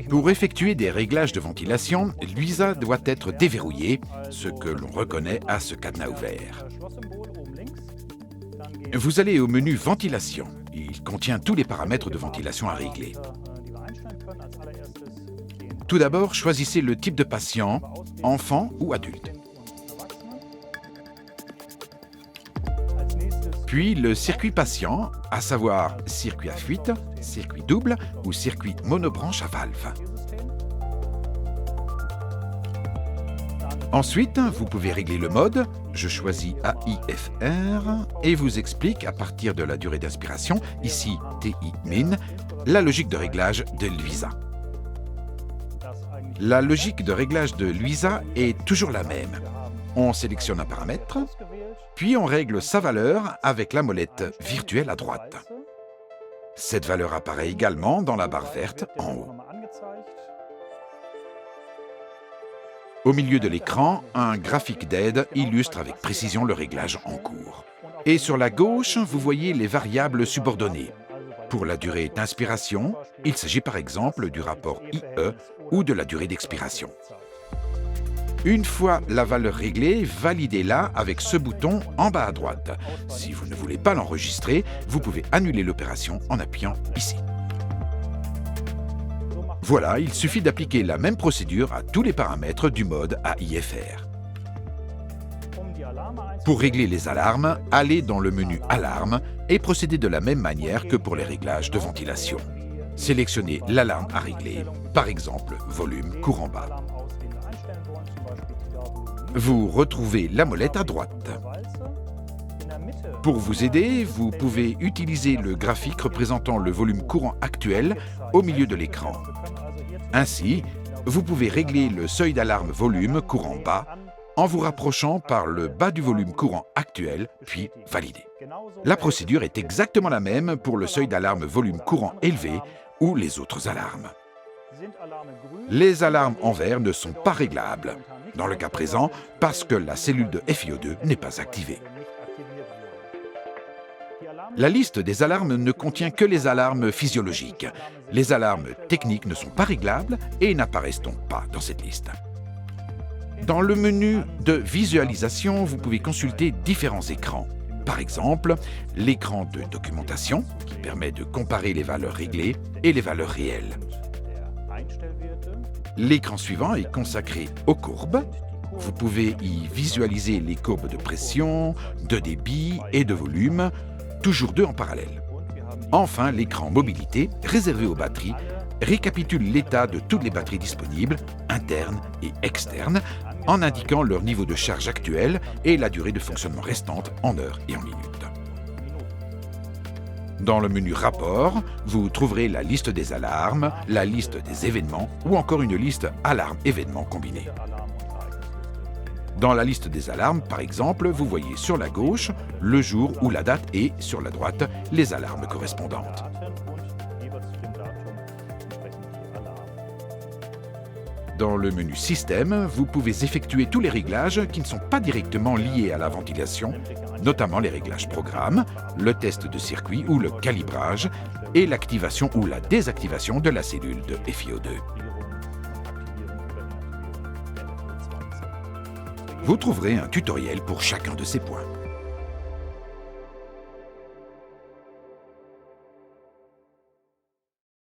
Pour effectuer des réglages de ventilation, l'UISA doit être déverrouillé, ce que l'on reconnaît à ce cadenas ouvert. Vous allez au menu Ventilation. Il contient tous les paramètres de ventilation à régler. Tout d'abord, choisissez le type de patient, enfant ou adulte. Puis le circuit patient, à savoir circuit à fuite, circuit double ou circuit monobranche à valve. Ensuite, vous pouvez régler le mode. Je choisis AIFR et vous explique à partir de la durée d'inspiration, ici TI-min, la logique de réglage de l'UISA. La logique de réglage de l'UISA est toujours la même. On sélectionne un paramètre, puis on règle sa valeur avec la molette virtuelle à droite. Cette valeur apparaît également dans la barre verte en haut. Au milieu de l'écran, un graphique d'aide illustre avec précision le réglage en cours. Et sur la gauche, vous voyez les variables subordonnées. Pour la durée d'inspiration, il s'agit par exemple du rapport IE ou de la durée d'expiration. Une fois la valeur réglée, validez-la avec ce bouton en bas à droite. Si vous ne voulez pas l'enregistrer, vous pouvez annuler l'opération en appuyant ici. Voilà, il suffit d'appliquer la même procédure à tous les paramètres du mode AIFR. Pour régler les alarmes, allez dans le menu Alarme et procédez de la même manière que pour les réglages de ventilation. Sélectionnez l'alarme à régler, par exemple volume courant bas. Vous retrouvez la molette à droite. Pour vous aider, vous pouvez utiliser le graphique représentant le volume courant actuel au milieu de l'écran. Ainsi, vous pouvez régler le seuil d'alarme volume courant bas en vous rapprochant par le bas du volume courant actuel, puis valider. La procédure est exactement la même pour le seuil d'alarme volume courant élevé ou les autres alarmes. Les alarmes en vert ne sont pas réglables, dans le cas présent, parce que la cellule de FiO2 n'est pas activée. La liste des alarmes ne contient que les alarmes physiologiques. Les alarmes techniques ne sont pas réglables et n'apparaissent donc pas dans cette liste. Dans le menu de visualisation, vous pouvez consulter différents écrans. Par exemple, l'écran de documentation, qui permet de comparer les valeurs réglées et les valeurs réelles. L'écran suivant est consacré aux courbes. Vous pouvez y visualiser les courbes de pression, de débit et de volume, toujours deux en parallèle. Enfin, l'écran mobilité, réservé aux batteries, récapitule l'état de toutes les batteries disponibles, internes et externes, en indiquant leur niveau de charge actuel et la durée de fonctionnement restante en heures et en minutes. Dans le menu Rapport, vous trouverez la liste des alarmes, la liste des événements ou encore une liste alarme-événements combinée. Dans la liste des alarmes, par exemple, vous voyez sur la gauche le jour ou la date et sur la droite les alarmes correspondantes. Dans le menu Système, vous pouvez effectuer tous les réglages qui ne sont pas directement liés à la ventilation, notamment les réglages programme, le test de circuit ou le calibrage et l'activation ou la désactivation de la cellule de FiO2. Vous trouverez un tutoriel pour chacun de ces points.